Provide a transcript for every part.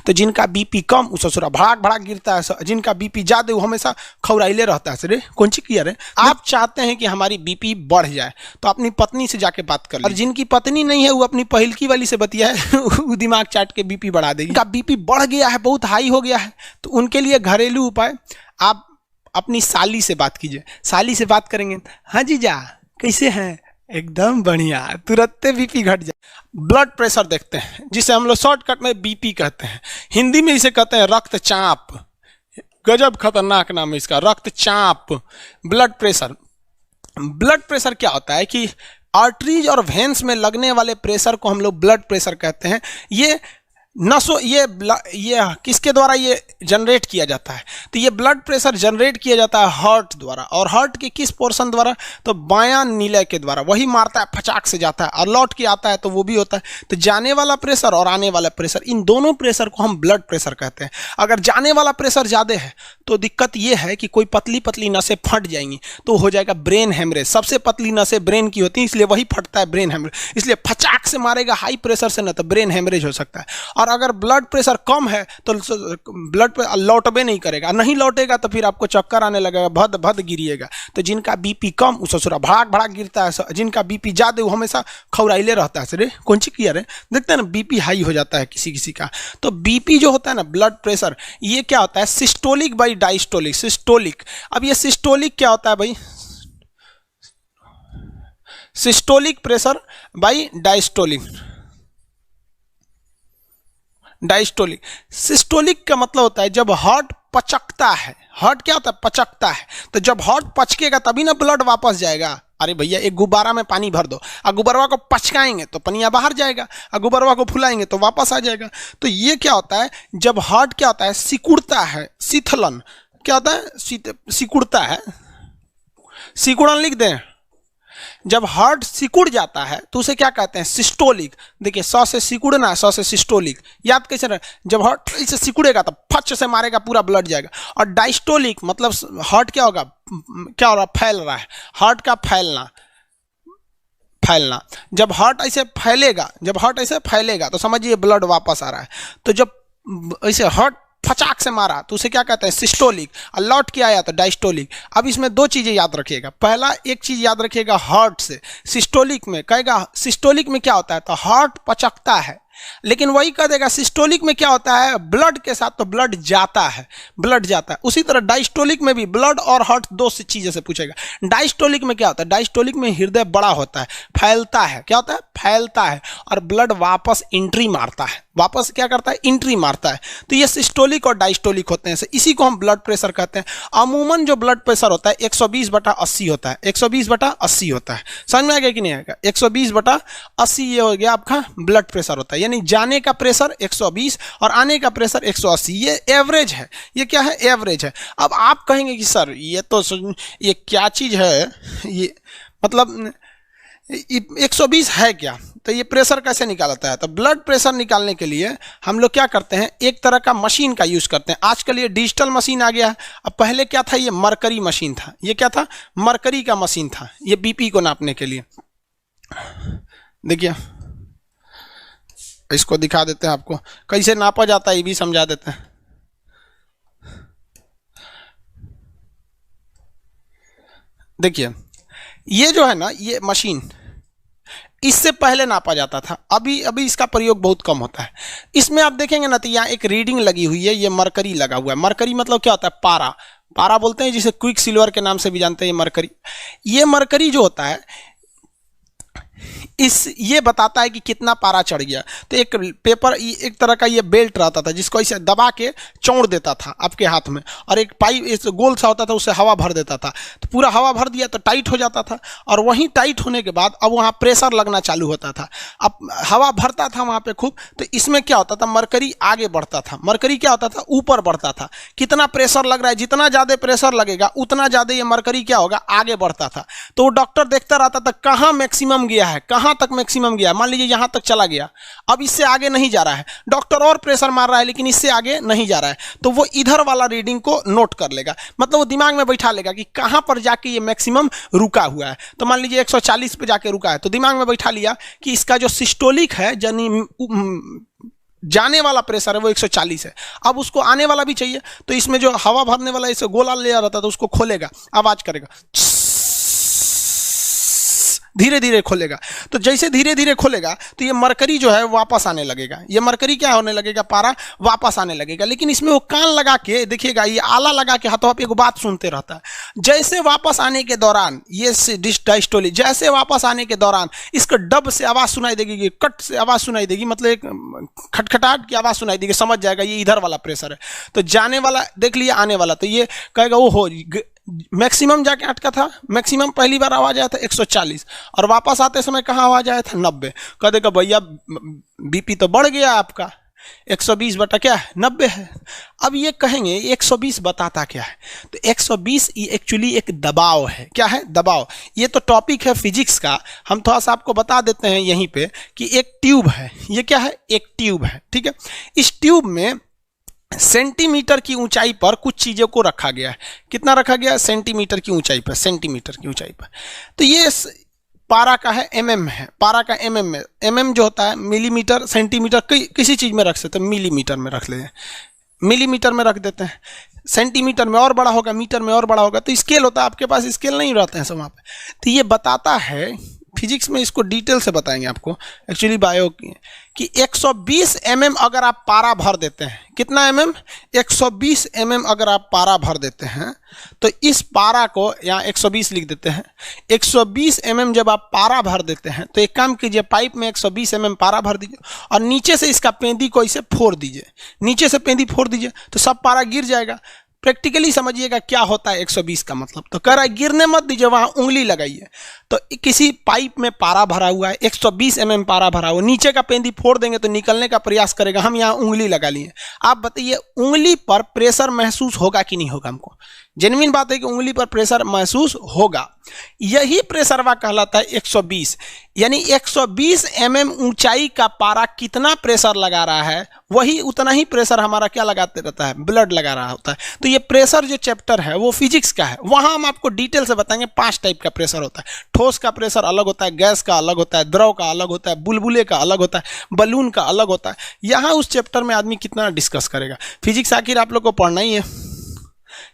तो जिनका बीपी कम वो ससुरा भड़ाक भड़ाक गिरता है, जिनका बीपी ज्यादा वो हमेशा खौराइले रहता है। सर कौन सी किया रे, आप चाहते हैं कि हमारी बीपी बढ़ जाए तो अपनी पत्नी से जाके बात कर लीजिए, और जिनकी पत्नी नहीं है वो अपनी पहिलकी वाली से बतिया है वो दिमाग चाट के बीपी बढ़ा देगी। उनका बीपी बढ़ गया है, बहुत हाई हो गया है, तो उनके लिए घरेलू उपाय, आप अपनी साली से बात कीजिए। साली से बात करेंगे, हाँ जीजा कैसे हैं, एकदम बढ़िया, तुरंत बीपी घट जाए। ब्लड प्रेशर देखते हैं जिसे हम लोग शॉर्टकट में बीपी कहते हैं, हिंदी में इसे कहते हैं रक्तचाप। गजब खतरनाक नाम है इसका, रक्तचाप। ब्लड प्रेशर, ब्लड प्रेशर क्या होता है कि आर्टरीज और वेन्स में लगने वाले प्रेशर को हम लोग ब्लड प्रेशर कहते हैं। ये नसों, ये किसके द्वारा ये जनरेट किया जाता है, तो ये ब्लड प्रेशर जनरेट किया जाता है हार्ट द्वारा, और हार्ट के किस पोर्शन द्वारा, तो बायां नीले के द्वारा। वही मारता है, फचाक से जाता है और लौट के आता है, तो वो भी होता है। तो जाने वाला प्रेशर और आने वाला प्रेशर, इन दोनों प्रेशर को हम ब्लड प्रेशर कहते हैं। अगर जाने वाला प्रेशर ज़्यादा है तो दिक्कत ये है कि कोई पतली पतली नसें फट जाएंगी, तो हो जाएगा ब्रेन हेमरेज। सबसे पतली नसें ब्रेन की होती हैं, इसलिए वही फटता है, ब्रेन हेमरेज। इसलिए फचाक से मारेगा हाई प्रेशर से, ना तो ब्रेन हेमरेज हो सकता है। और अगर ब्लड प्रेशर कम है तो ब्लड लौटबे नहीं करेगा, नहीं लौटेगा तो फिर आपको चक्कर आने लगेगा, भद भद गिरिएगा। तो जिनका बीपी कम वो ससुरा भड़ाक भड़ाक गिरता है, जिनका बीपी ज्यादा वो हमेशा खौराइले रहता है। सर कौन सी किया रे, देखते हैं ना बीपी हाई हो जाता है किसी किसी का। तो बीपी जो होता है ना, ब्लड प्रेशर, ये क्या होता है, सिस्टोलिक बाई डायस्टोलिक। सिस्टोलिक, अब ये सिस्टोलिक क्या होता है भाई, systolic pressure by diastolic. Diastolic, systolic का मतलब होता है जब हार्ट पचकता है। हार्ट क्या होता है, पचकता है। तो जब हार्ट पचकेगा तभी ना ब्लड वापस जाएगा। अरे भैया एक गुब्बारा में पानी भर दो, और गुब्बारा को पचकाएंगे तो पनिया बाहर जाएगा, और गुब्बारा को फुलाएंगे तो वापस आ जाएगा। तो ये क्या होता है, जब हार्ट क्या होता है, सिकुड़ता है, शीतलन क्या होता है, सिकुड़ता है, सिकुड़न लिख दें। जब हार्ट सिकुड़ जाता है तो उसे क्या कहते हैं, सिस्टोलिक। देखिए सौ से सिकुड़ना, सौ से सिस्टोलिक, याद कैसे रहे, जब हार्ट इसे सिकुड़ेगा तो फच से मारेगा, पूरा ब्लड जाएगा। और डायस्टोलिक मतलब हार्ट क्या होगा, क्या हो रहा, फैल रहा है, हार्ट का फैलना। जब हार्ट ऐसे फैलेगा, जब हार्ट ऐसे फैलेगा तो समझिए ब्लड वापस आ रहा है। तो जब ऐसे हार्ट फचाक से मारा तो उसे क्या कहते हैं, सिस्टोलिक, और लौट के आया तो डायस्टोलिक। अब इसमें दो चीजें याद रखिएगा। पहला एक चीज याद रखिएगा, हार्ट से सिस्टोलिक में कहेगा, सिस्टोलिक में क्या होता है, तो हार्ट पचकता है, लेकिन वही कह देगा सिस्टोलिक में क्या होता है, ब्लड के साथ तो ब्लड जाता है, ब्लड जाता है। उसी तरह डायस्टोलिक में भी ब्लड और हार्ट दो चीजें से पूछेगा। डायस्टोलिक में क्या होता है, डायस्टोलिक में हृदय बड़ा होता है, फैलता है, क्या होता है, फैलता है, और ब्लड वापस एंट्री मारता है, वापस क्या करता है, एंट्री मारता है। तो ये सिस्टोलिक और डायस्टोलिक होते हैं, इसी को हम ब्लड प्रेशर कहते हैं। अमूमन जो ब्लड प्रेशर होता है 120/80 होता है, 120/80 होता है। समझ में आ गया कि नहीं आएगा, 120/80 ये हो गया आपका ब्लड प्रेशर होता है। यानी जाने का प्रेशर 120 और आने का प्रेशर 180, ये एवरेज है। ये क्या है, एवरेज है। अब आप कहेंगे कि सर ये क्या चीज है, ये मतलब 120 है क्या, तो ये प्रेशर कैसे निकालता है। तो ब्लड प्रेशर निकालने के लिए हम लोग क्या करते हैं, एक तरह का मशीन का यूज करते हैं। आजकल ये डिजिटल मशीन आ गया है। अब पहले क्या था, ये मरकरी मशीन था। ये क्या था, मरकरी का मशीन था, ये बीपी को नापने के लिए। देखिए इसको दिखा देते हैं आपको, कैसे नापा जाता है ये भी समझा देते हैं। देखिए ये जो है ना, ये मशीन इससे पहले नापा जाता था, अभी इसका प्रयोग बहुत कम होता है। इसमें आप देखेंगे ना तो यहाँ एक रीडिंग लगी हुई है, ये मरकरी लगा हुआ है। मरकरी मतलब क्या होता है, पारा, पारा बोलते हैं, जिसे क्विक सिल्वर के नाम से भी जानते हैं। मरकरी, ये मरकरी जो होता है ये बताता है कि कितना पारा चढ़ गया। तो एक पेपर, एक तरह का ये बेल्ट रहता था जिसको ऐसे दबा के चौड़ देता था आपके हाथ में, और एक पाइप ऐसे गोल सा होता था, उससे हवा भर देता था। तो पूरा हवा भर दिया तो टाइट हो जाता था, और वहीं टाइट होने के बाद अब वहाँ प्रेशर लगना चालू होता था। अब हवा भरता था वहाँ पे खूब, तो इसमें क्या होता था, मरकरी आगे बढ़ता था। मरकरी क्या होता था, ऊपर बढ़ता था। कितना प्रेशर लग रहा है, जितना ज़्यादा प्रेशर लगेगा उतना ज़्यादा ये मरकरी क्या होगा, आगे बढ़ता था। तो डॉक्टर देखता रहता था कहाँ मैक्सिमम गया है, कहाँ तक मैक्सिमम गया। मान लीजिए यहां तक चला गया, अब इससे आगे नहीं जा रहा है, डॉक्टर और प्रेशर मार रहा है लेकिन इससे आगे नहीं जा रहा है, तो वो इधर वाला रीडिंग को नोट कर लेगा। मतलब वो दिमाग में बैठा लेगा कि कहां पर जाके ये मैक्सिमम रुका हुआ है। तो मान लीजिए 140 पे जाके रुका है, तो दिमाग में बैठा लिया कि इसका जो सिस्टोलिक है, यानी जाने वाला प्रेशर है वो 140 है। अब उसको आने वाला भी चाहिए, तो इसमें जो हवा भरने वाला इसे गोला ले रहता है तो उसको खोलेगा, आवाज करेगा, धीरे धीरे खोलेगा। तो जैसे धीरे धीरे खोलेगा तो ये मरकरी जो है वापस आने लगेगा, ये मरकरी क्या होने लगेगा, पारा वापस आने लगेगा। लेकिन इसमें वो कान लगा के देखिएगा, ये आला लगा के हाथों पे एक बात सुनते रहता है। जैसे वापस आने के दौरान ये डायस्टोली, जैसे वापस आने के दौरान इसको डब से आवाज सुनाई देगी, कट से आवाज सुनाई देगी, मतलब एक खटखटाहट की आवाज सुनाई देगी, समझ जाएगा ये इधर वाला प्रेशर है। तो जाने वाला देख लिया, आने वाला तो ये कहेगा वो हो मैक्सिमम जाके अटका था, मैक्सिमम पहली बार आवाज आया था 140 और वापस आते समय कहाँ आवाज आया था 90। कह देगा भैया बीपी तो बढ़ गया आपका, 120 बटा क्या है 90 है। अब ये कहेंगे 120 बताता क्या है, तो 120 एक्चुअली एक दबाव है। क्या है? दबाव। ये तो टॉपिक है फिजिक्स का, हम थोड़ा सा आपको बता देते हैं यहीं पे कि एक ट्यूब है, ये क्या है, एक ट्यूब है, ठीक है। इस ट्यूब में सेंटीमीटर की ऊंचाई पर कुछ चीजों को रखा गया है। कितना रखा गया है? सेंटीमीटर की ऊंचाई पर, सेंटीमीटर की ऊंचाई पर। तो ये पारा का है, एमएम है, पारा का एमएम में, एमएम जो होता है मिलीमीटर, सेंटीमीटर, किसी चीज में रख सकते हैं, मिलीमीटर में रख लेते हैं, मिलीमीटर में रख देते हैं, सेंटीमीटर में और बड़ा होगा, मीटर में और बड़ा होगा। तो स्केल होता है, आपके पास स्केल नहीं रहते हैं सब वहाँ पे। तो ये बताता है, फिजिक्स में इसको डिटेल से बताएंगे आपको, एक्चुअली बायो की, कि 120 mm अगर आप पारा भर देते हैं, कितना mm? 120 mm अगर आप पारा भर देते हैं तो इस पारा को यहाँ 120 लिख देते हैं। 120 mm जब आप पारा भर देते हैं तो एक काम कीजिए, पाइप में 120 mm पारा भर दीजिए और नीचे से इसका पेंदी को इसे फोड़ दीजिए, नीचे से पेंदी फोड़ दीजिए तो सब पारा गिर जाएगा। प्रैक्टिकली समझिएगा क्या होता है 120 का मतलब। तो कह रहा है गिरने मत दीजिए, वहां उंगली लगाइए। तो किसी पाइप में पारा भरा हुआ है, 120 mm पारा भरा हुआ, नीचे का पेंदी फोड़ देंगे तो निकलने का प्रयास करेगा, हम यहाँ उंगली लगा लिए। आप बताइए उंगली पर प्रेशर महसूस होगा कि नहीं होगा? हमको जेन्युइन बात है कि उंगली पर प्रेशर महसूस होगा। यही प्रेशरवा कहलाता है 120, यानी 120 mm ऊंचाई का पारा कितना प्रेशर लगा रहा है, वही उतना ही प्रेशर हमारा क्या लगाते रहता है, ब्लड लगा रहा होता है। तो ये प्रेशर जो चैप्टर है वो फिजिक्स का है, वहां हम आपको डिटेल से बताएंगे 5 टाइप का प्रेशर होता है। ठोस का प्रेशर अलग होता है, गैस का अलग होता है, द्रव का अलग होता है, बुलबुले का अलग होता है, बलून का अलग होता है। यहाँ उस चैप्टर में आदमी कितना डिस्कस करेगा, फिजिक्स आखिर आप लोग को पढ़ना ही है।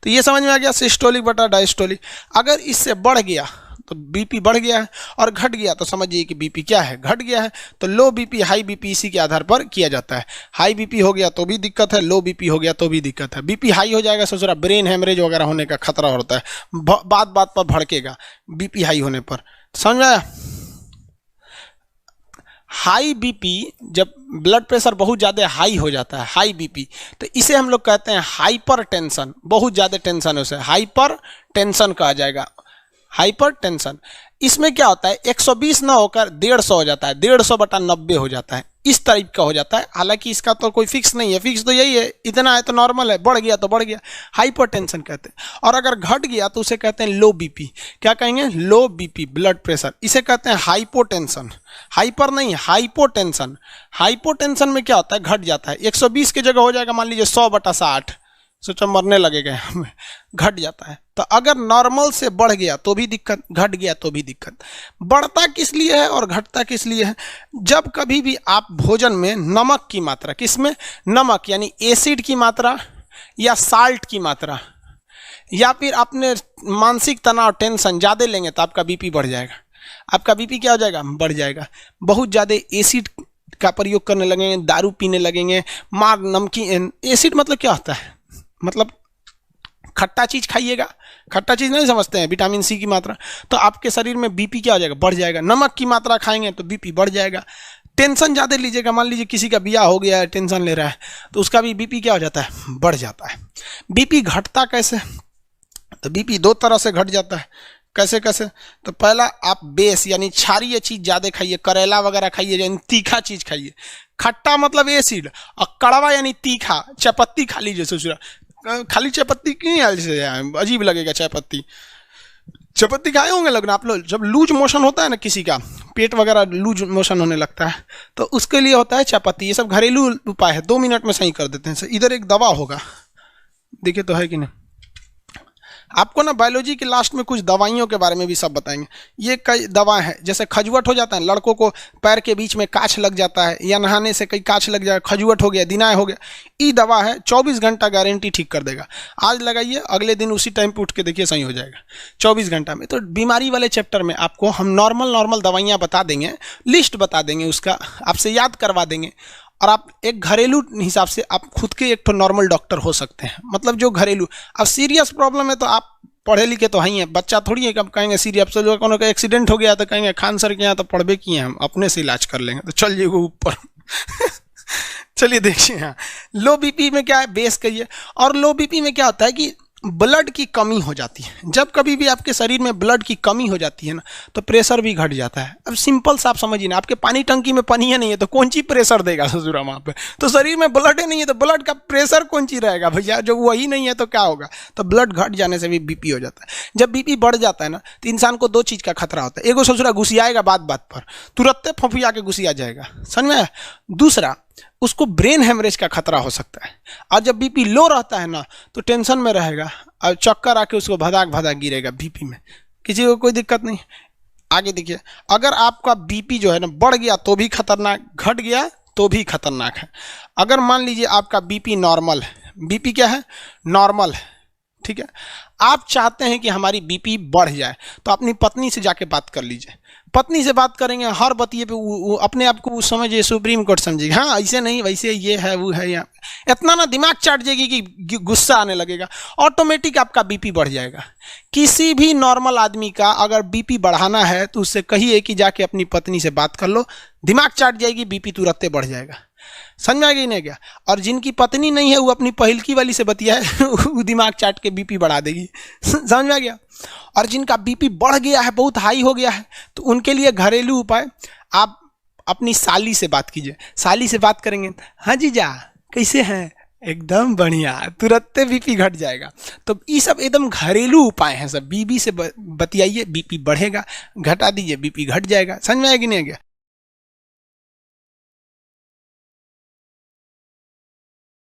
तो ये समझ में आ गया, सिस्टोलिक बटा डायस्टोलिक। अगर इससे बढ़ गया तो बीपी बढ़ गया है, और घट गया तो समझिए कि बीपी क्या है, घट गया है। तो लो बीपी हाई बीपी इसी के आधार पर किया जाता है। हाई बीपी हो गया तो भी दिक्कत है, लो बीपी हो गया तो भी दिक्कत है। बीपी हाई हो जाएगा सोच रहा ब्रेन हेमरेज वगैरह होने का खतरा होता है, बात बात पर भड़केगा बीपी हाई होने पर, समझ में आया। हाई बीपी, जब ब्लड प्रेशर बहुत ज़्यादा हाई हो जाता है, हाई बीपी, तो इसे हम लोग कहते हैं हाइपर टेंशन। बहुत ज़्यादा टेंशन है उसे हाइपर टेंशन कहा जाएगा, हाइपर टेंशन। इसमें क्या होता है 120 ना होकर 150 हो जाता है, 150 बटा 90 हो जाता है, इस टाइप का हो जाता है। हालांकि इसका तो कोई फिक्स नहीं है, फिक्स तो यही है, इतना है तो नॉर्मल है, बढ़ गया तो बढ़ गया, हाइपरटेंशन कहते हैं। और अगर घट गया तो उसे कहते हैं लो बीपी। क्या कहेंगे? लो बीपी, ब्लड प्रेशर, इसे कहते हैं हाइपोटेंशन। हाइपर नहीं, हाइपोटेंशन। हाइपोटेंशन में क्या होता है, घट जाता है, 120 की जगह हो जाएगा मान लीजिए 100 बटा 60, सोचो मरने लगेगा हमें, घट जाता है। तो अगर नॉर्मल से बढ़ गया तो भी दिक्कत, घट गया तो भी दिक्कत। बढ़ता किस लिए है और घटता किस लिए है? जब कभी भी आप भोजन में नमक की मात्रा, किसमें? नमक यानी एसिड की मात्रा या साल्ट की मात्रा, या फिर अपने मानसिक तनाव टेंशन ज़्यादा लेंगे तो आपका बीपी बढ़ जाएगा। आपका बीपी क्या हो जाएगा? बढ़ जाएगा। बहुत ज़्यादा एसिड का प्रयोग करने लगेंगे, दारू पीने लगेंगे, मार नमकीन, एसिड मतलब क्या होता है, मतलब खट्टा चीज खाइएगा, खट्टा चीज नहीं समझते हैं, विटामिन सी की मात्रा, तो आपके शरीर में बीपी क्या हो जाएगा? बढ़ जाएगा। नमक की मात्रा खाएंगे तो बीपी बढ़ जाएगा। टेंशन ज़्यादा लीजिएगा, मान लीजिए किसी का ब्याह हो गया है, टेंशन ले रहा है, तो उसका भी बीपी क्या हो जाता है? बढ़ जाता है। बीपी घटता कैसे? तो बीपी 2 तरह से घट जाता है। कैसे कैसे? तो पहला, आप बेस यानी क्षारीय चीज ज़्यादा खाइए, करेला वगैरह खाइए, यानी तीखा चीज खाइए। खट्टा मतलब एसिड, और कड़वा यानी तीखा, चायपत्ती खा लीजिए। सोच रहा खाली चायपत्ती क्यों यार, से अजीब लगेगा चायपत्ती। चायपत्ती खाए होंगे लगना आप लोग, जब लूज मोशन होता है ना, किसी का पेट वगैरह लूज मोशन होने लगता है तो उसके लिए होता है चायपत्ती। ये सब घरेलू उपाय है, 2 मिनट में सही कर देते हैं। इधर एक दवा होगा, देखिए तो है कि नहीं, आपको ना बायोलॉजी के लास्ट में कुछ दवाइयों के बारे में भी सब बताएंगे। ये कई दवा है, जैसे खजुवट हो जाता है, लड़कों को पैर के बीच में काछ लग जाता है या नहाने से कई काछ लग जाए, खजुवट हो गया, दिनाय हो गया, ये दवा है 24 घंटा गारंटी ठीक कर देगा। आज लगाइए, अगले दिन उसी टाइम पे उठ के देखिए सही हो जाएगा 24 घंटा में। तो बीमारी वाले चैप्टर में आपको हम नॉर्मल दवाइयाँ बता देंगे, लिस्ट बता देंगे, उसका आपसे याद करवा देंगे, और आप एक घरेलू हिसाब से आप खुद के एक तो नॉर्मल डॉक्टर हो सकते हैं। मतलब जो घरेलू, अब सीरियस प्रॉब्लम है तो आप पढ़े लिखे तो ही हैं, बच्चा थोड़ी है कि आप कहेंगे सीरियस, जो कोनो का एक्सीडेंट हो गया तो कहेंगे खान सर के यहाँ तो पढ़बे किए हम, अपने से इलाज कर लेंगे, तो चल जाइए ऊपर। चलिए देखिए, यहाँ लो बीपी में क्या है, बेस कहिए। और लो बीपी में क्या होता है कि ब्लड की कमी हो जाती है। जब कभी भी आपके शरीर में ब्लड की कमी हो जाती है ना, तो प्रेशर भी घट जाता है। अब सिंपल सा आप समझिए ना, आपके पानी टंकी में पानी ही नहीं है तो कौन सी प्रेशर देगा ससुरा वहाँ पे, तो शरीर में ब्लड ही नहीं है तो ब्लड का प्रेशर कौन सी रहेगा भैया, जो वही नहीं है तो क्या होगा। तो ब्लड घट जाने से भी बीपी हो जाता है। जब बीपी बढ़ जाता है ना, तो इंसान को दो चीज़ का खतरा होता है। एगो ससुरा घुसियाएगा बात बात पर, तुरंत फंफिया के घुसिया जाएगा, समझ में। दूसरा, उसको ब्रेन हेमरेज का खतरा हो सकता है। और जब बीपी लो रहता है ना, तो टेंशन में रहेगा और चक्कर आके उसको भदाक भदाक गिरेगा बीपी में, किसी को कोई दिक्कत नहीं। आगे देखिए, अगर आपका बीपी जो है ना बढ़ गया तो भी खतरनाक, घट गया तो भी खतरनाक है। अगर मान लीजिए आपका बीपी नॉर्मल है, बीपी क्या है, नॉर्मल है, ठीक है, आप चाहते हैं कि हमारी बीपी बढ़ जाए, तो अपनी पत्नी से जाके बात कर लीजिए। पत्नी से बात करेंगे, हर बतिये पे वो अपने आप को समझिए सुप्रीम कोर्ट समझिएगा, हाँ ऐसे नहीं वैसे ये है वो है, यहाँ इतना ना दिमाग चाट जाएगी कि गुस्सा आने लगेगा, ऑटोमेटिक आपका बीपी बढ़ जाएगा। किसी भी नॉर्मल आदमी का अगर बीपी बढ़ाना है तो उससे कहिए कि जाके अपनी पत्नी से बात कर लो, दिमाग चाट जाएगी, बीपी तुरंत बढ़ जाएगा। समझ में आ गई नहीं क्या। और जिनकी पत्नी नहीं है वो अपनी पहिलकी वाली से बतियाए वो दिमाग चाट के बीपी बढ़ा देगी, समझ में आ गया। और जिनका बीपी बढ़ गया है, बहुत हाई हो गया है, तो उनके लिए घरेलू उपाय, आप अपनी साली से बात कीजिए। साली से बात करेंगे, हाँ जीजा कैसे हैं, एकदम बढ़िया, तुरंत बीपी घट जाएगा। तो ये सब एकदम घरेलू उपाय हैं सब। बीबी से बतियाइए, बीपी बढ़ेगा, घटा दीजिए, बीपी घट जाएगा। समझ में आएगी नहीं आ गया।